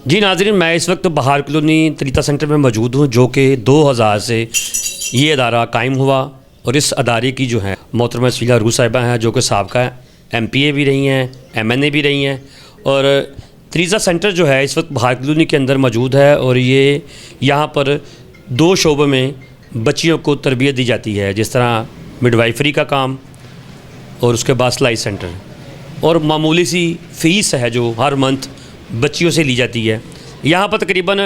جی ناظرین، میں اس وقت بہار کالونی تلیتا سینٹر میں موجود ہوں، جو کہ 2000 سے یہ ادارہ قائم ہوا، اور اس ادارے کی جو ہے محترمہ سیلا روح صاحبہ ہیں، جو کہ سابقہ MPA بھی رہی ہیں، MNA بھی رہی ہیں، اور تلیتا سینٹر جو ہے اس وقت بہار کالونی کے اندر موجود ہے، اور یہ یہاں پر 2 شعبوں میں بچیوں کو تربیت دی جاتی ہے، جس طرح مڈ وائفری کا کام اور اس کے بعد سلائی سینٹر، اور معمولی سی فیس ہے جو ہر منتھ بچیوں سے لی جاتی ہے۔ یہاں پر تقریباً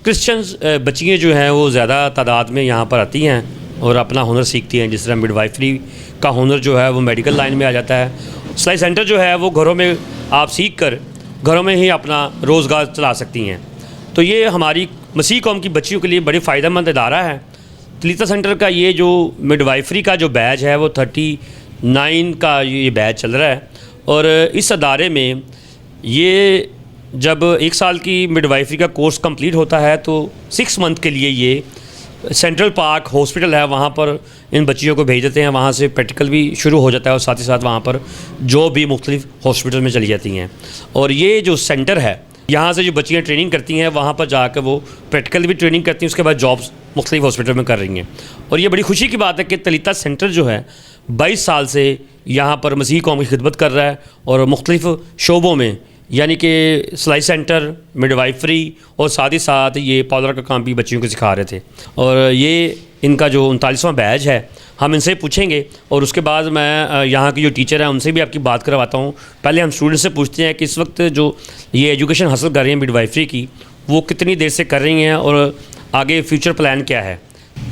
کرسچنز بچیاں جو ہیں وہ زیادہ تعداد میں یہاں پر آتی ہیں اور اپنا ہنر سیکھتی ہیں، جس طرح مڈ وائفری کا ہنر جو ہے وہ میڈیکل لائن میں آ جاتا ہے۔ سلائی سینٹر جو ہے وہ گھروں میں آپ سیکھ کر گھروں میں ہی اپنا روزگار چلا سکتی ہیں۔ تو یہ ہماری مسیح قوم کی بچیوں کے لیے بڑی فائدہ مند ادارہ ہے۔ تلیتا سینٹر کا یہ جو مڈ وائفری کا جو بیچ ہے وہ 39 کا یہ بیچ چل رہا ہے، اور اس ادارے میں یہ جب 1 سال کی مڈ وائفری کا کورس کمپلیٹ ہوتا ہے تو 6 منتھ کے لیے یہ سینٹرل پارک ہاسپٹل ہے، وہاں پر ان بچیوں کو بھیج دیتے ہیں، وہاں سے پریکٹیکل بھی شروع ہو جاتا ہے، اور ساتھ ہی ساتھ وہاں پر جاب بھی مختلف ہاسپٹل میں چلی جاتی ہیں۔ اور یہ جو سینٹر ہے، یہاں سے جو بچیاں ٹریننگ کرتی ہیں وہاں پر جا کے وہ پریکٹیکل بھی ٹریننگ کرتی ہیں، اس کے بعد جابس مختلف ہاسپٹل میں کر رہی ہیں۔ اور یہ بڑی خوشی کی بات ہے کہ تلیتا سینٹر جو ہے 22 سال سے یہاں پر مسیح قوم کی خدمت کر رہا ہے، اور مختلف شعبوں میں، یعنی کہ سلائی سینٹر، مڈ وائفری، اور ساتھ ہی ساتھ یہ پارلر کا کام بھی بچیوں کو سکھا رہے تھے۔ اور یہ ان کا جو 39واں بیچ ہے، ہم ان سے پوچھیں گے، اور اس کے بعد میں یہاں کی جو ٹیچر ہیں ان سے بھی آپ کی بات کرواتا ہوں۔ پہلے ہم اسٹوڈنٹ سے پوچھتے ہیں کہ اس وقت جو یہ ایجوکیشن حاصل کر رہی ہیں مڈ وائفری کی، وہ کتنی دیر سے کر رہی ہیں اور آگے فیوچر پلان کیا ہے؟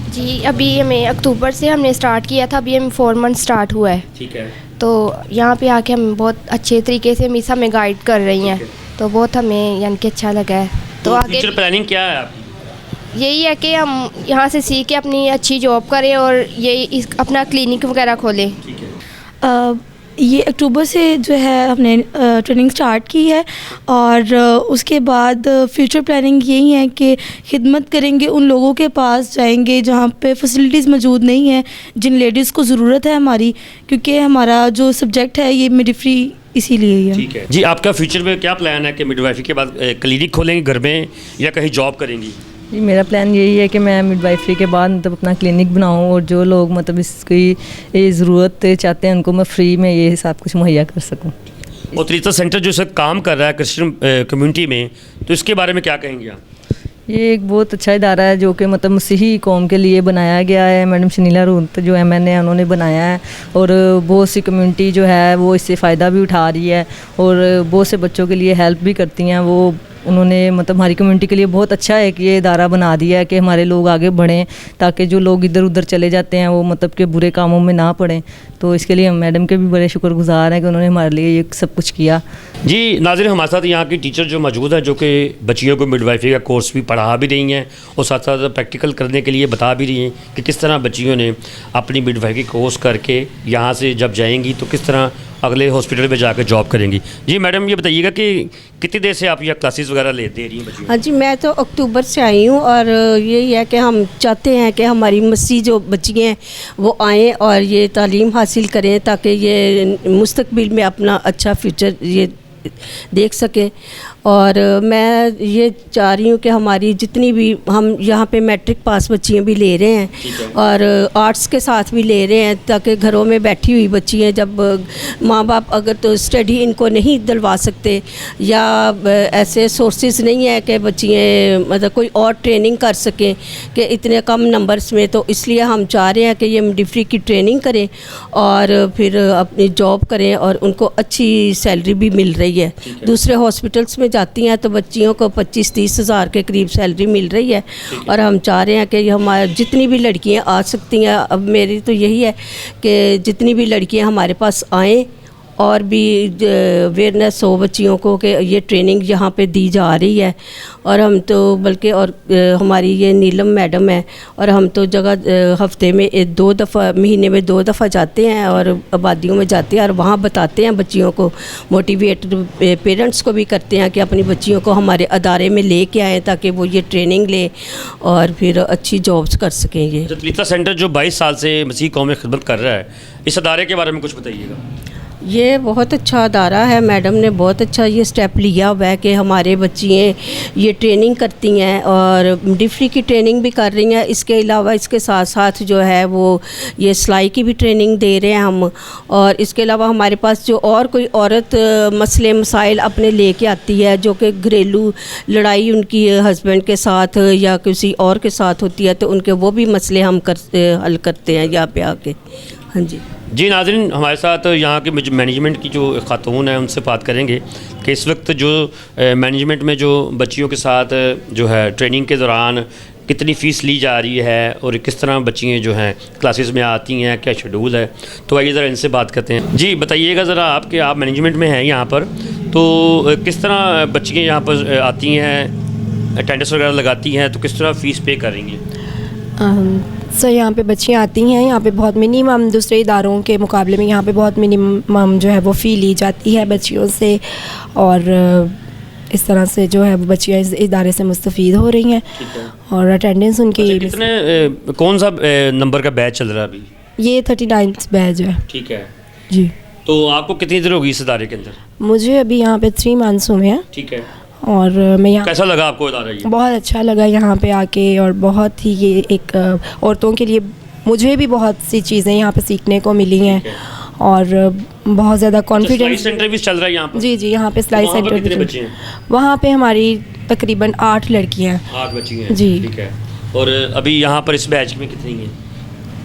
جی ابھی ہمیں اکتوبر سے ہم نے اسٹارٹ کیا تھا، ابھی ہم 4 منتھ اسٹارٹ ہوا ہے۔ ٹھیک ہے۔ تو یہاں پہ آ کے ہم بہت اچھے طریقے سے مس ہمیں گائیڈ کر رہی ہیں، تو بہت ہمیں یعنی کہ اچھا لگا ہے۔ تو آگے فیوچر پلاننگ کیا ہے آپ کی؟ یہی ہے کہ ہم یہاں سے سیکھ کے اپنی اچھی جاب کریں اور یہی اپنا کلینک وغیرہ کھولیں۔ ٹھیک ہے۔ یہ اکتوبر سے جو ہے ہم نے ٹریننگ سٹارٹ کی ہے، اور اس کے بعد فیوچر پلاننگ یہی ہے کہ خدمت کریں گے، ان لوگوں کے پاس جائیں گے جہاں پہ فیسلٹیز موجود نہیں ہیں، جن لیڈیز کو ضرورت ہے ہماری، کیونکہ ہمارا جو سبجیکٹ ہے یہ مڈوائفری اسی لیے ہی ہے۔ ٹھیک ہے جی، آپ کا فیوچر میں کیا پلان ہے کہ مڈ وائفری کے بعد کلینک کھولیں گے گھر میں یا کہیں جاب کریں گی؟ جی میرا پلان یہی ہے کہ میں مڈ وائفری کے بعد مطلب اپنا کلینک بناؤں، اور جو لوگ مطلب اس کی ضرورت چاہتے ہیں ان کو میں فری میں یہ سب کچھ مہیا کر سکوں۔ اور تلیتا سینٹر جو سر کام کر رہا ہے کرسچن کمیونٹی میں، تو اس کے بارے میں کیا کہیں گے آپ؟ یہ ایک بہت اچھا ادارہ ہے جو کہ مطلب مسیحی قوم کے لیے بنایا گیا ہے۔ میڈم سنیلا روح جو MNA ہے انہوں نے بنایا ہے، اور بہت سی کمیونٹی جو ہے وہ اس سے فائدہ بھی اٹھا رہی ہے، اور بہت سے بچوں کے لیے ہیلپ بھی کرتی ہیں۔ وہ انہوں نے مطلب ہماری کمیونٹی کے لیے بہت اچھا ہے کہ یہ ادارہ بنا دیا ہے کہ ہمارے لوگ آگے بڑھیں، تاکہ جو لوگ ادھر ادھر چلے جاتے ہیں وہ مطلب کہ برے کاموں میں نہ پڑیں۔ تو اس کے لیے ہم میڈم کے بھی بڑے شکر گزار ہیں کہ انہوں نے ہمارے لیے یہ سب کچھ کیا۔ جی ناظرین، ہمارے ساتھ یہاں کی ٹیچر جو موجود ہیں، جو کہ بچیوں کو مڈ وائفری کا کورس بھی پڑھا بھی رہی ہیں، اور ساتھ ساتھ پریکٹیکل کرنے کے لیے بتا بھی رہی ہیں کہ کس طرح بچیوں نے اپنی مڈ وائفری کورس کر کے یہاں سے جب جائیں گی تو کس طرح اگلے ہاسپٹل میں جا کے جاب کریں گی۔ جی میڈم، یہ بتائیے گا کہ کتنی دیر سے آپ یہ کلاسز وغیرہ دے رہی ہیں بچیوں؟ ہاں جی، میں تو اکتوبر سے آئی ہوں، اور یہی ہے کہ ہم چاہتے ہیں کہ ہماری مسیح جو بچیاں ہیں وہ آئیں اور یہ تعلیم حاصل کریں، تاکہ یہ مستقبل میں اپنا اچھا فیوچر یہ دیکھ سکیں۔ اور میں یہ چاہ رہی ہوں کہ ہماری جتنی بھی ہم یہاں پہ میٹرک پاس بچیاں بھی لے رہے ہیں، اور آرٹس کے ساتھ بھی لے رہے ہیں، تاکہ گھروں میں بیٹھی ہوئی بچیاں، جب ماں باپ اگر تو اسٹڈی ان کو نہیں دلوا سکتے، یا ایسے سورسز نہیں ہے کہ بچیاں مطلب کوئی اور ٹریننگ کر سکیں کہ اتنے کم نمبرز میں، تو اس لیے ہم چاہ رہے ہیں کہ یہ مڈوائفری کی ٹریننگ کریں اور پھر اپنی جاب کریں، اور ان کو اچھی سیلری بھی مل رہی ہے۔ دوسرے ہاسپٹلس میں جاتی ہیں تو بچیوں کو 25-30 ہزار کے قریب سیلری مل رہی ہے، اور ہم چاہ رہے ہیں کہ ہمارے جتنی بھی لڑکیاں آ سکتی ہیں، اب میری تو یہی ہے کہ جتنی بھی لڑکیاں ہمارے پاس آئیں، اور بھی اویئرنیس ہو بچیوں کو کہ یہ ٹریننگ یہاں پہ دی جا رہی ہے۔ اور ہم تو بلکہ اور ہماری یہ نیلم میڈم ہے، اور ہم تو جگہ ہفتے میں 2 دفعہ، مہینے میں 2 دفعہ جاتے ہیں، اور آبادیوں میں جاتے ہیں، اور وہاں بتاتے ہیں بچیوں کو، موٹیویٹ پیرنٹس کو بھی کرتے ہیں کہ اپنی بچیوں کو ہمارے ادارے میں لے کے آئیں، تاکہ وہ یہ ٹریننگ لیں اور پھر اچھی جابس کر سکیں۔ یہ تلیتا سینٹر جو 22 سال سے مسیح قوم میں خدمت کر رہا ہے، اس ادارے کے بارے میں کچھ بتائیے گا۔ یہ بہت اچھا ادارہ ہے، میڈم نے بہت اچھا یہ سٹیپ لیا ہوا ہے کہ ہمارے بچیاں یہ ٹریننگ کرتی ہیں اور ڈفری کی ٹریننگ بھی کر رہی ہیں، اس کے علاوہ اس کے ساتھ ساتھ جو ہے وہ یہ سلائی کی بھی ٹریننگ دے رہے ہیں ہم، اور اس کے علاوہ ہمارے پاس جو اور کوئی عورت مسئلے مسائل اپنے لے کے آتی ہے جو کہ گھریلو لڑائی ان کی ہسبینڈ کے ساتھ یا کسی اور کے ساتھ ہوتی ہے، تو ان کے وہ بھی مسئلے ہم حل کرتے ہیں یہاں پہ آ کے. ہاں جی. جی ناظرین، ہمارے ساتھ یہاں کے مینجمنٹ کی جو خاتون ہیں ان سے بات کریں گے کہ اس وقت جو مینجمنٹ میں جو بچیوں کے ساتھ جو ہے ٹریننگ کے دوران کتنی فیس لی جا رہی ہے اور کس طرح بچیاں جو ہیں کلاسز میں آتی ہیں، کیا شیڈول ہے، تو آئیے ذرا ان سے بات کرتے ہیں. جی بتائیے گا ذرا آپ کہ آپ مینجمنٹ میں ہیں یہاں پر، تو کس طرح بچیاں یہاں پر آتی ہیں، اٹینڈنس وغیرہ لگاتی ہیں، تو کس طرح فیس پے کر رہی ہیں؟ سر یہاں پہ بچیاں آتی ہیں، یہاں پہ بہت منیمم دوسرے اداروں کے مقابلے میں یہاں پہ بہت منیمم جو ہے وہ فی لی جاتی ہے بچیوں سے، اور اس طرح سے جو ہے وہ بچیاں اس ادارے سے مستفید ہو رہی ہیں اور اٹینڈنس ان کی. کتنے کون سا نمبر کا بیچ چل رہا ہے ابھی؟ یہ 39 بیچ ہے. ٹھیک ہے جی. تو آپ کو کتنی دیر ہوگی اس ادارے کے اندر؟ مجھے ابھی یہاں پہ 3 منتھس ہوئے ہیں. ٹھیک ہے. اور میں یہاں کیسا لگا آپ کو ادارہ یہ؟ بہت اچھا لگا یہاں پہ آ کے، اور بہت ہی یہ ایک عورتوں کے لیے مجھے بھی بہت سی چیزیں یہاں پہ سیکھنے کو ملی ہیں، اور بہت زیادہ کانفیڈینس. سینٹر بھی چل رہا ہے یہاں پر؟ جی یہاں پہ سلائی سینٹر. کتنے بچے ہیں وہاں پہ؟ ہماری تقریباً 8 لڑکیاں. 8 بچی ہیں. جی. ٹھیک ہے. اور ابھی یہاں پر اس بیچ میں کتنی ہیں؟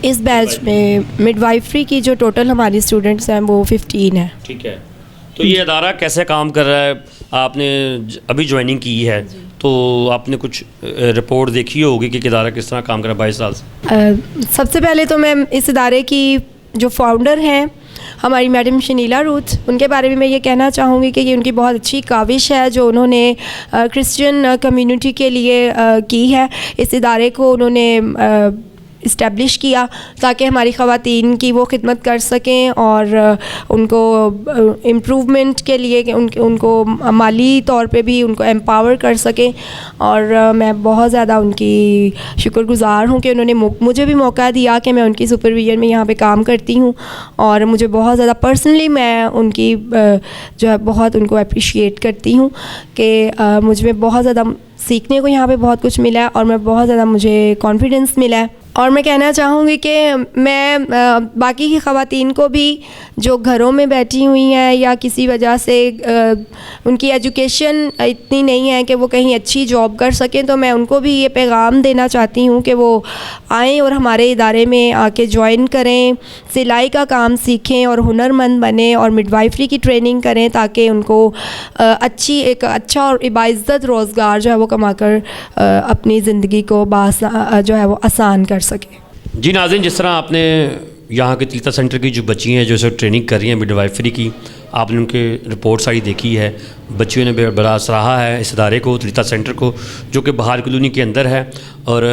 اس بیچ میں مڈ وائفری کی جو ٹوٹل ہماری اسٹوڈنٹس ہیں وہ 15 ہیں. ٹھیک ہے. تو یہ ادارہ کیسے کام کر رہا ہے؟ آپ نے ابھی جوائننگ کی ہے تو آپ نے کچھ رپورٹ دیکھی ہوگی کہ ادارہ کس طرح کام کر رہا ہے 22 سال سے. سب سے پہلے تو میں اس ادارے کی جو فاؤنڈر ہیں ہماری میڈم شنیلا روت، ان کے بارے میں یہ کہنا چاہوں گی کہ یہ ان کی بہت اچھی کاوش ہے جو انہوں نے کرسچین کمیونٹی کے لیے کی ہے. اس ادارے کو انہوں نے اسٹیبلش کیا تاکہ ہماری خواتین کی وہ خدمت کر سکیں اور ان کو امپروومنٹ کے لیے ان کو مالی طور پہ بھی ان کو امپاور کر سکیں. اور میں بہت زیادہ ان کی شکر گزار ہوں کہ انہوں نے مجھے بھی موقع دیا کہ میں ان کی سپرویژن میں یہاں پہ کام کرتی ہوں، اور مجھے بہت زیادہ پرسنلی میں ان کی جو ہے بہت ان کو اپریشیٹ کرتی ہوں کہ مجھ میں بہت زیادہ سیکھنے کو یہاں پہ بہت کچھ ملا ہے، اور میں بہت زیادہ مجھے کانفیڈنس ملا ہے. اور میں کہنا چاہوں گی کہ میں باقی کی خواتین کو بھی جو گھروں میں بیٹھی ہوئی ہیں یا کسی وجہ سے ان کی ایجوکیشن اتنی نہیں ہے کہ وہ کہیں اچھی جاب کر سکیں، تو میں ان کو بھی یہ پیغام دینا چاہتی ہوں کہ وہ آئیں اور ہمارے ادارے میں آ کے جوائن کریں، سلائی کا کام سیکھیں اور ہنرمند بنیں، اور مڈ وائفری کی ٹریننگ کریں تاکہ ان کو ایک اچھا اور باعزت روزگار جو ہے وہ کما کر اپنی زندگی کو جو ہے وہ آسان کر سکے. جی ناظرین، جس طرح آپ نے یہاں کے تلیتا سینٹر کی جو بچی ہیں جو اسے ٹریننگ کر رہی ہیں مڈ وائفری کی، آپ نے ان کے رپورٹ ساری دیکھی ہے. بچیوں نے بڑا سراہا ہے اس ادارے کو، تلیتا سینٹر کو، جو کہ بہار کالونی کے اندر ہے. اور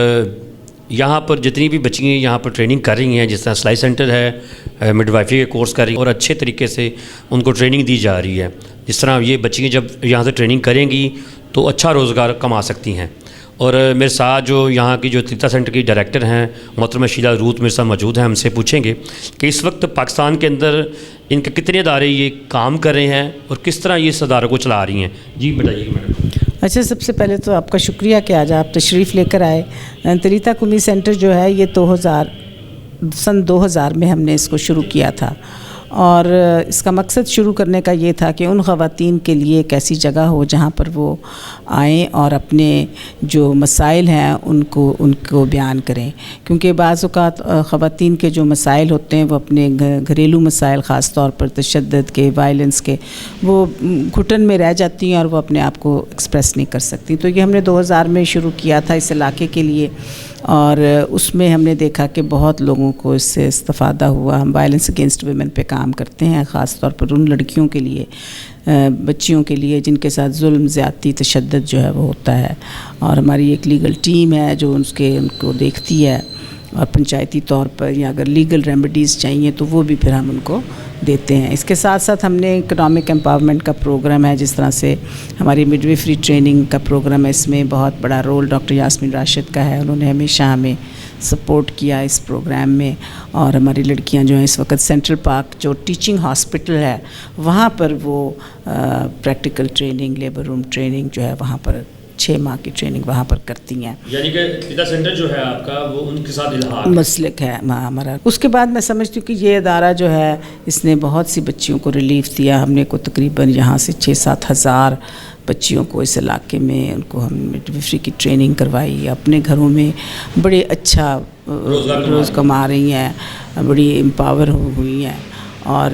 یہاں پر جتنی بھی بچیاں یہاں پر ٹریننگ کر رہی ہیں، جس طرح سلائی سینٹر ہے، مڈ وائفری کے کورس کر رہی ہیں، اور اچھے طریقے سے ان کو ٹریننگ دی جا رہی ہے. جس طرح یہ بچیاں جب یہاں سے ٹریننگ کریں گی تو اچھا روزگار کما سکتی ہیں. اور میرے ساتھ جو یہاں کی جو تلیتا سینٹر کی ڈائریکٹر ہیں محترمہ شیلا روت میرے ساتھ موجود ہیں. ہم سے پوچھیں گے کہ اس وقت پاکستان کے اندر ان کے کتنے ادارے یہ کام کر رہے ہیں اور کس طرح یہ اس اداروں کو چلا رہی ہیں. جی بتائیے میڈم. اچھا، سب سے پہلے تو آپ کا شکریہ کہ آج آپ تشریف لے کر آئے. تلیتا کمیونٹی سینٹر جو ہے یہ سن 2000 میں ہم نے اس کو شروع کیا تھا، اور اس کا مقصد شروع کرنے کا یہ تھا کہ ان خواتین کے لیے ایک ایسی جگہ ہو جہاں پر وہ آئیں اور اپنے جو مسائل ہیں ان کو بیان کریں. کیونکہ بعض اوقات خواتین کے جو مسائل ہوتے ہیں وہ اپنے گھریلو مسائل، خاص طور پر تشدد کے، وائلنس کے، وہ گھٹن میں رہ جاتی ہیں اور وہ اپنے آپ کو ایکسپریس نہیں کر سکتی. تو یہ ہم نے 2000 میں شروع کیا تھا اس علاقے کے لیے، اور اس میں ہم نے دیکھا کہ بہت لوگوں کو اس سے استفادہ ہوا. ہم وائلنس اگینسٹ ویمن پہ کام کرتے ہیں، خاص طور پر ان لڑکیوں کے لیے، بچیوں کے لیے جن کے ساتھ ظلم، زیادتی، تشدد جو ہے وہ ہوتا ہے. اور ہماری ایک لیگل ٹیم ہے جو ان کو دیکھتی ہے، اور پنچایتی طور پر یا اگر لیگل ریمیڈیز چاہیے تو وہ بھی پھر ہم ان کو دیتے ہیں. اس کے ساتھ ساتھ ہم نے اکنامک امپاورمنٹ کا پروگرام ہے، جس طرح سے ہماری مڈ وائفری ٹریننگ کا پروگرام ہے. اس میں بہت بڑا رول ڈاکٹر یاسمین راشد کا ہے. انہوں نے ہمیشہ ہمیں سپورٹ کیا اس پروگرام میں، اور ہماری لڑکیاں جو ہیں اس وقت سینٹرل پارک جو ٹیچنگ ہاسپٹل ہے وہاں پر وہ پریکٹیکل ٹریننگ، لیبر روم ٹریننگ جو ہے وہاں پر 6 ماہ کی ٹریننگ وہاں پر کرتی ہیں. یعنی کہ تریتا سینٹر جو ہے آپ کا وہ ان کے ساتھ الحاق مسلک ہے ہمارا. اس کے بعد میں سمجھتی ہوں کہ یہ ادارہ جو ہے اس نے بہت سی بچیوں کو ریلیف دیا. ہم نے کو تقریباً یہاں سے 6-7 ہزار بچیوں کو اس علاقے میں ان کو ہم مڈوائفری کی ٹریننگ کروائی. اپنے گھروں میں بڑے اچھا روز کما رہی ہیں، بڑی امپاور ہوئی ہیں. اور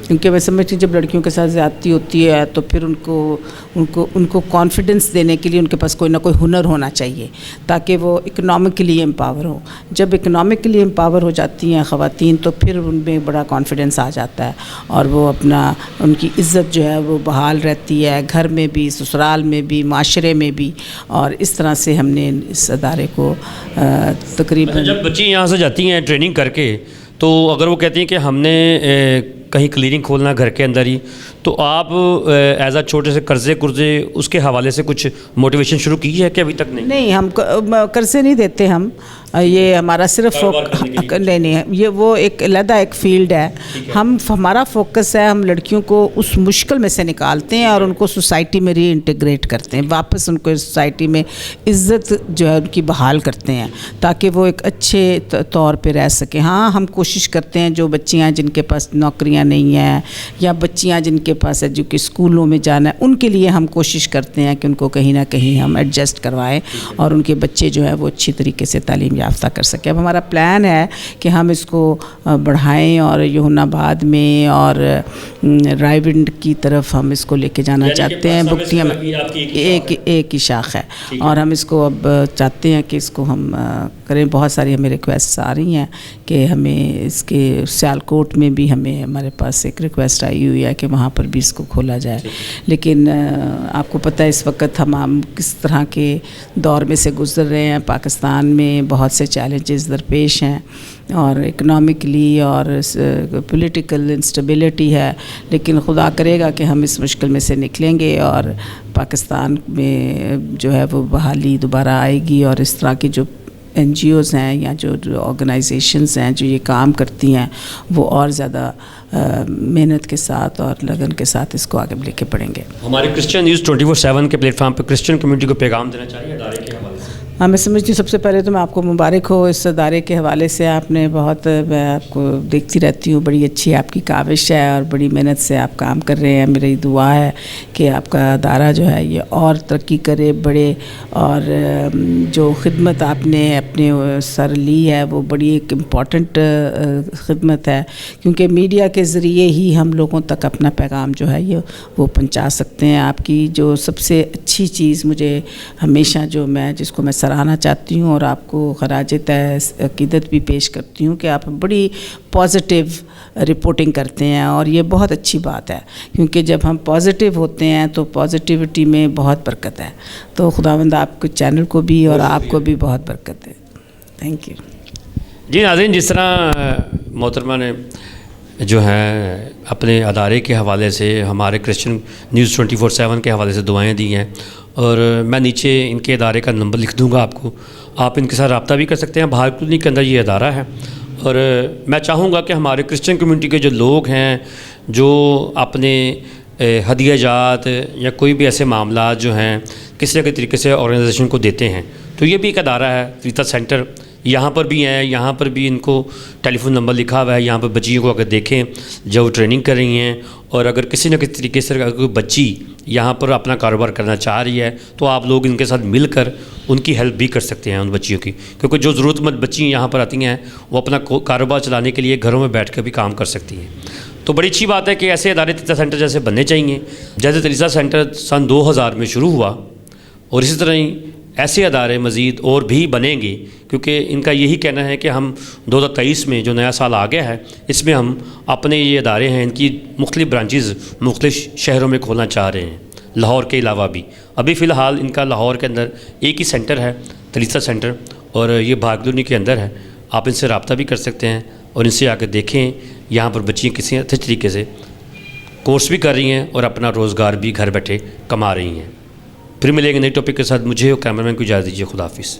کیونکہ میں سمجھتی ہوں جب لڑکیوں کے ساتھ زیادتی ہوتی ہے تو پھر ان کو کانفیڈنس دینے کے لیے ان کے پاس کوئی نہ کوئی ہنر ہونا چاہیے تاکہ وہ اکنامکلی امپاور ہوں. جب اکنامکلی امپاور ہو جاتی ہیں خواتین تو پھر ان میں بڑا کانفیڈنس آ جاتا ہے اور وہ ان کی عزت جو ہے وہ بحال رہتی ہے، گھر میں بھی، سسرال میں بھی، معاشرے میں بھی. اور اس طرح سے ہم نے اس ادارے کو تقریباً جب بچی یہاں سے جاتی ہیں ٹریننگ کر کے تو اگر وہ کہتی ہیں کہ ہم نے کہیں کلینک کھولنا گھر کے اندر ہی، تو آپ ایز اے چھوٹے سے قرضے اس کے حوالے سے کچھ موٹیویشن شروع کی ہے کہ ابھی تک نہیں؟ نہیں، ہم قرضے نہیں دیتے. ہم یہ ہمارا صرف نہیں یہ وہ ایک علیحدہ ایک فیلڈ ہے. ہمارا فوکس ہے ہم لڑکیوں کو اس مشکل میں سے نکالتے ہیں اور ان کو سوسائٹی میں ری انٹیگریٹ کرتے ہیں، واپس ان کو سوسائٹی میں عزت جو ہے ان کی بحال کرتے ہیں تاکہ وہ ایک اچھے طور پہ رہ سکیں. ہاں، ہم کوشش کرتے ہیں جو بچیاں جن کے پاس نوکریاں نہیں ہیں یا بچیاں جن کے پاس جو کہ اسکولوں میں جانا ہے ان کے لیے ہم کوشش کرتے ہیں کہ ان کو کہیں نہ کہیں ہم ایڈجسٹ کروائیں اور ان کے بچے جو ہے وہ اچھی طریقے سے تعلیم یافتہ کر سکیں. اب ہمارا پلان ہے کہ ہم اس کو بڑھائیں اور یونا آباد میں اور رائیونڈ کی طرف ہم اس کو لے کے جانا چاہتے ہیں. بگٹیاں میں ایک ہی شاخ ہے اور ہم اس کو اب چاہتے ہیں کہ اس کو ہم کریں. بہت ساری ہمیں ریکویسٹ آ رہی ہیں کہ ہمیں اس کے سیالکوٹ میں بھی ہمارے پاس ایک ریکویسٹ آئی ہوئی ہے کہ وہاں پر بھی اس کو کھولا جائے. لیکن آپ کو پتہ ہے اس وقت ہم کس طرح کے دور میں سے گزر رہے ہیں. پاکستان میں بہت سے چیلنجز درپیش ہیں اور اکنامکلی اور پولیٹیکل انسٹیبلٹی ہے، لیکن خدا کرے گا کہ ہم اس مشکل میں سے نکلیں گے اور پاکستان میں جو ہے وہ بحالی دوبارہ آئے گی. اور اس طرح کی جو NGOs ہیں یا جو آرگنائزیشنز ہیں جو یہ کام کرتی ہیں وہ اور زیادہ محنت کے ساتھ اور لگن کے ساتھ اس کو آگے لے کے بڑھیں گے. ہمارے کرسچن نیوز 24/7 کے پلیٹ فارم پہ کرسچن کمیونٹی کو پیغام دینا چاہیے ادارے کے حوالے سے؟ ہاں، میں سمجھتی ہوں سب سے پہلے تو میں آپ کو مبارک ہو اس ادارے کے حوالے سے. آپ نے بہت، میں آپ کو دیکھتی رہتی ہوں، بڑی اچھی آپ کی کاوش ہے اور بڑی محنت سے آپ کام کر رہے ہیں. میری دعا ہے کہ آپ کا ادارہ جو ہے یہ اور ترقی کرے، بڑھے. اور جو خدمت آپ نے اپنے سر لی ہے وہ بڑی ایک امپورٹنٹ خدمت ہے، کیونکہ میڈیا کے ذریعے ہی ہم لوگوں تک اپنا پیغام جو ہے یہ وہ پہنچا سکتے ہیں. آپ کی جو سب سے اچھی چیز مجھے ہمیشہ جس کو میں سراہنا چاہتی ہوں اور آپ کو خراج عقیدت بھی پیش کرتی ہوں کہ آپ بڑی پازیٹیو رپورٹنگ کرتے ہیں اور یہ بہت اچھی بات ہے، کیونکہ جب ہم پازیٹیو ہوتے ہیں تو پازیٹیوٹی میں بہت برکت ہے. تو خداوند آپ کے چینل کو بھی اور آپ کو بھی بہت برکت ہے. Thank you. جی ناظرین، جس طرح محترمہ نے جو ہے اپنے ادارے کے حوالے سے ہمارے کرسچن نیوز 24/7 کے حوالے سے دعائیں دی ہیں، اور میں نیچے ان کے ادارے کا نمبر لکھ دوں گا آپ کو، آپ ان کے ساتھ رابطہ بھی کر سکتے ہیں. بہار کلونی کے اندر یہ ادارہ ہے، اور میں چاہوں گا کہ ہمارے کرسچن کمیونٹی کے جو لوگ ہیں جو اپنے ہدیہ جات یا کوئی بھی ایسے معاملات جو ہیں کسی نہ کسی طریقے سے آرگنائزیشن کو دیتے ہیں، تو یہ بھی ایک ادارہ ہے تریتا سینٹر. یہاں پر بھی ہیں، یہاں پر بھی ان کو ٹیلی فون نمبر لکھا ہوا ہے. یہاں پر بچیوں کو اگر دیکھیں جو ٹریننگ کر رہی ہیں، اور اگر کسی نہ کسی طریقے سے اگر کوئی بچی یہاں پر اپنا کاروبار کرنا چاہ رہی ہے تو آپ لوگ ان کے ساتھ مل کر ان کی ہیلپ بھی کر سکتے ہیں ان بچیوں کی، کیونکہ جو ضرورت مند بچی یہاں پر آتی ہیں وہ اپنا کاروبار چلانے کے لیے گھروں میں بیٹھ کر بھی کام کر سکتی ہیں. تو بڑی اچھی بات ہے کہ ایسے ادارے تریتا سینٹر جیسے بننے چاہیے. جیسے تریتا سینٹر سن 2000 میں شروع ہوا، اور اسی طرح ہی ایسے ادارے مزید اور بھی بنیں گے، کیونکہ ان کا یہی کہنا ہے کہ ہم 2023 میں جو نیا سال آ گیا ہے اس میں ہم اپنے یہ ادارے ہیں ان کی مختلف برانچز مختلف شہروں میں کھولنا چاہ رہے ہیں، لاہور کے علاوہ بھی. ابھی فی الحال ان کا لاہور کے اندر ایک ہی سینٹر ہے، تریتا سینٹر، اور یہ بہار کلونی کے اندر ہے. آپ ان سے رابطہ بھی کر سکتے ہیں اور ان سے آ کے دیکھیں. یہاں پر بچیاں کسی اچھے طریقے سے کورس بھی کر رہی ہیں اور اپنا روزگار بھی گھر بیٹھے کما رہی ہیں. پھر ملیں گے نئی ٹاپک کے ساتھ. مجھے اور کیمرہ مین کو اجازت دیجیے. خدا حافظ.